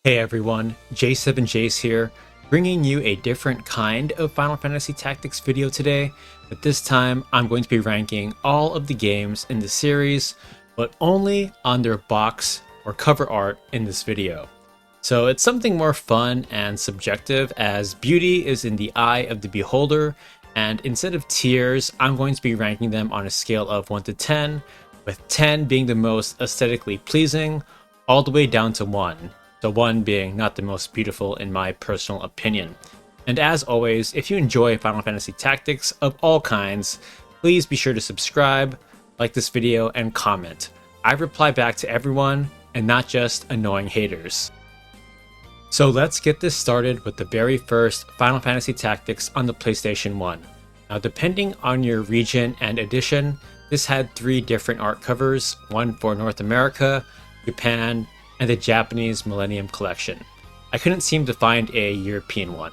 Hey everyone, J7Jace here, bringing you a different kind of Final Fantasy Tactics video today, but this time I'm going to be ranking all of the games in the series, but only on their box or cover art in this video. So it's something more fun and subjective, as beauty is in the eye of the beholder, and instead of tiers, I'm going to be ranking them on a scale of 1 to 10, with 10 being the most aesthetically pleasing, all the way down to 1. So 1 being not the most beautiful in my personal opinion. And as always, if you enjoy Final Fantasy Tactics of all kinds, please be sure to subscribe, like this video, and comment. I reply back to everyone, and not just annoying haters. So let's get this started with the very first Final Fantasy Tactics on the PlayStation 1. Now, depending on your region and edition, this had 3 different art covers, one for North America, Japan, and the Japanese Millennium Collection. I couldn't seem to find a European one.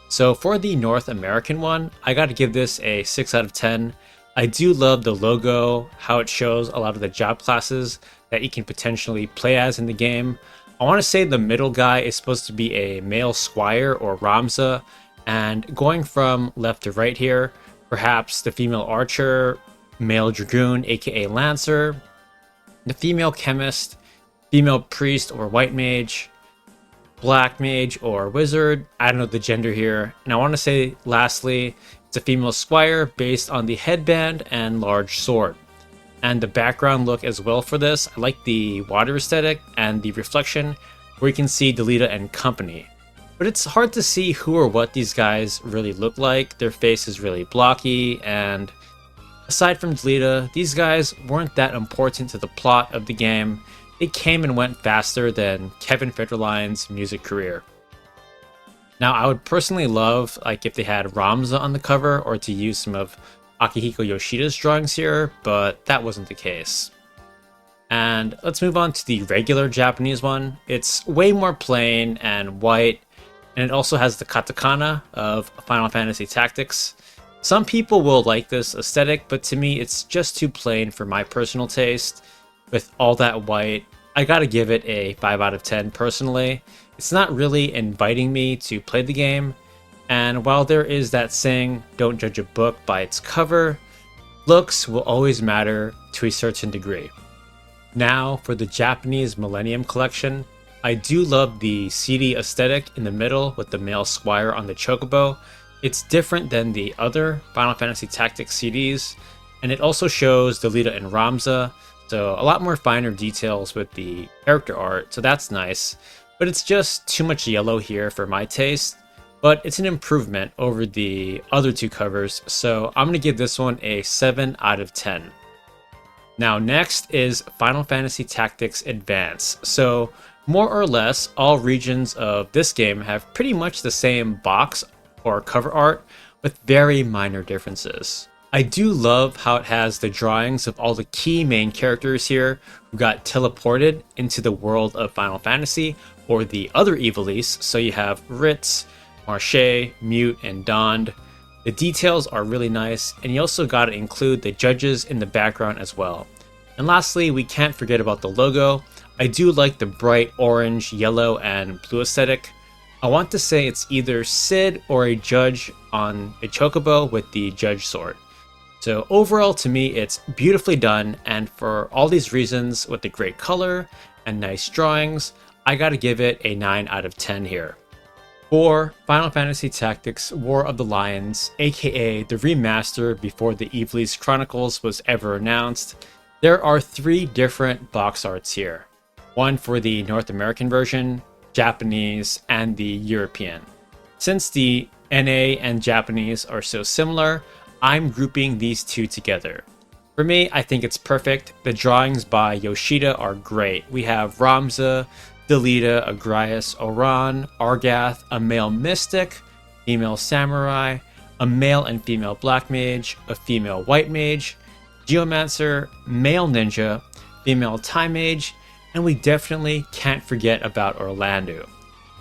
So for the North American one, I gotta give this a 6 out of 10. I do love the logo, how it shows a lot of the job classes that you can potentially play as in the game. I want to say the middle guy is supposed to be a male squire or Ramza, and going from left to right here, perhaps the female archer, male dragoon aka lancer, the female chemist, female priest or white mage, black mage or wizard. I don't know the gender here. And I want to say lastly, it's a female squire based on the headband and large sword. And the background look as well for this, I like the water aesthetic and the reflection where you can see Delita and company. But it's hard to see who or what these guys really look like. Their face is really blocky, and aside from Delita, these guys weren't that important to the plot of the game. It came and went faster than Kevin Federline's music career. Now, I would personally love if they had Ramza on the cover, or to use some of Akihiko Yoshida's drawings here, but that wasn't the case. And let's move on to the regular Japanese one. It's way more plain and white, and it also has the katakana of Final Fantasy Tactics. Some people will like this aesthetic, but to me it's just too plain for my personal taste. With all that white, I gotta give it a 5 out of 10 personally. It's not really inviting me to play the game, and while there is that saying, don't judge a book by its cover, looks will always matter to a certain degree. Now for the Japanese Millennium Collection, I do love the CD aesthetic in the middle with the male squire on the chocobo. It's different than the other Final Fantasy Tactics CDs, and it also shows Delita and Ramza, so a lot more finer details with the character art, so that's nice. But it's just too much yellow here for my taste, but it's an improvement over the other 2 covers, so I'm going to give this one a 7 out of 10. Now next is Final Fantasy Tactics Advance. So more or less all regions of this game have pretty much the same box or cover art with very minor differences. I do love how it has the drawings of all the key main characters here who got teleported into the world of Final Fantasy, or the other Ivalice. So you have Ritz, Marche, Mute, and Dond. The details are really nice, and you also gotta include the judges in the background as well. And lastly, we can't forget about the logo. I do like the bright orange, yellow, and blue aesthetic. I want to say it's either Cid or a judge on a chocobo with the judge sword. So overall, to me, it's beautifully done, and for all these reasons, with the great color and nice drawings, I gotta give it a 9 out of 10 here. For Final Fantasy Tactics War of the Lions, aka the remaster before the Ivalice Chronicles was ever announced, there are 3 different box arts here. One for the North American version, Japanese, and the European. Since the NA and Japanese are so similar, I'm grouping these 2 together. For me, I think it's perfect. The drawings by Yoshida are great. We have Ramza, Delita, Agrias, Oran, Argath, a male mystic, female samurai, a male and female black mage, a female white mage, geomancer, male ninja, female time mage, and we definitely can't forget about Orlando.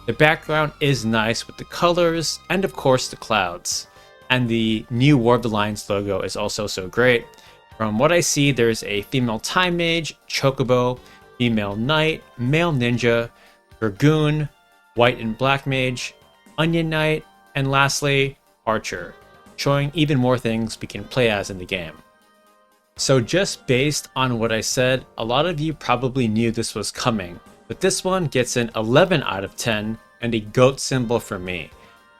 The background is nice with the colors and of course the clouds. And the new War of the Lions logo is also so great. From what I see, there's a female time mage, chocobo, female knight, male ninja, Dragoon, White and Black Mage, Onion Knight, and lastly, Archer, showing even more things we can play as in the game. So just based on what I said, a lot of you probably knew this was coming, but this one gets an 11 out of 10 and a GOAT symbol for me.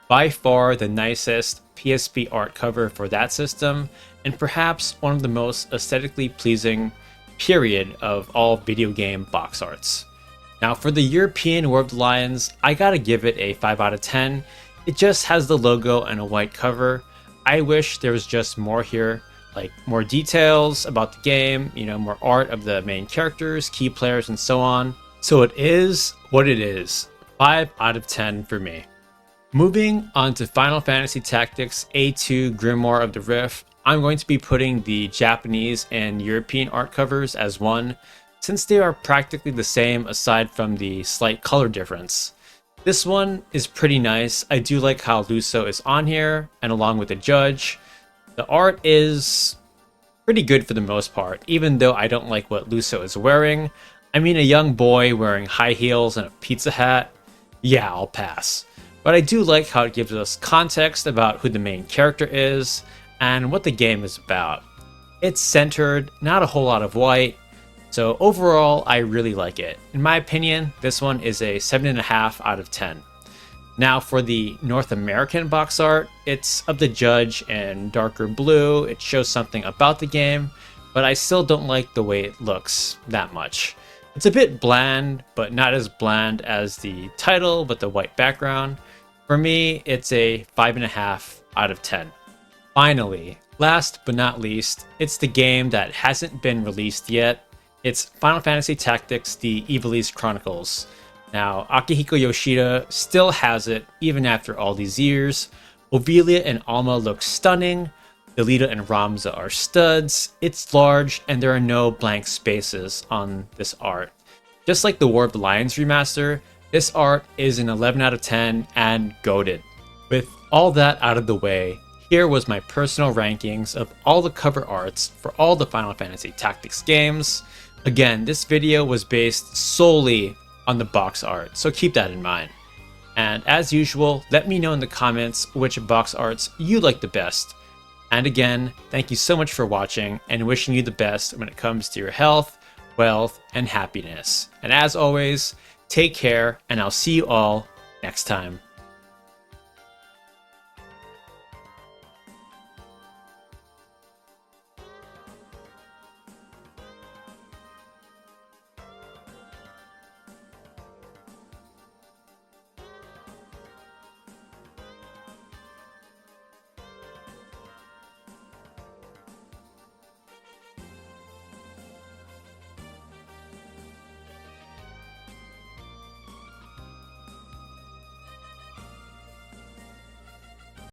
By far the nicest PSP art cover for that system, and perhaps one of the most aesthetically pleasing period of all video game box arts. Now for the European War of the Lions, I gotta give it a 5 out of 10. It just has the logo and a white cover. I wish there was just more here, like more details about the game, more art of the main characters, key players, and so on. So it is what it is. 5 out of 10 for me. Moving on to Final Fantasy Tactics A2 Grimoire of the Rift, I'm going to be putting the Japanese and European art covers as one, since they are practically the same aside from the slight color difference. This one is pretty nice. I do like how Luso is on here, and along with the judge. The art is pretty good for the most part, even though I don't like what Luso is wearing. I mean, a young boy wearing high heels and a pizza hat? Yeah, I'll pass. But I do like how it gives us context about who the main character is and what the game is about. It's centered, not a whole lot of white, so overall I really like it. In my opinion, this one is a 7.5 out of 10. Now for the North American box art, it's of the judge in darker blue. It shows something about the game, but I still don't like the way it looks that much. It's a bit bland, but not as bland as the title with the white background. For me, it's a 5.5 out of 10. Finally, last but not least, it's the game that hasn't been released yet. It's Final Fantasy Tactics: The Ivalice Chronicles. Now, Akihiko Yoshida still has it, even after all these years. Ovelia and Alma look stunning. Delita and Ramza are studs. It's large, and there are no blank spaces on this art. Just like the War of the Lions remaster, this art is an 11 out of 10 and goated. With all that out of the way, here was my personal rankings of all the cover arts for all the Final Fantasy Tactics games. Again, this video was based solely on the box art, so keep that in mind. And as usual, let me know in the comments which box arts you like the best. And again, thank you so much for watching, and wishing you the best when it comes to your health, wealth, and happiness. And as always, take care, and I'll see you all next time.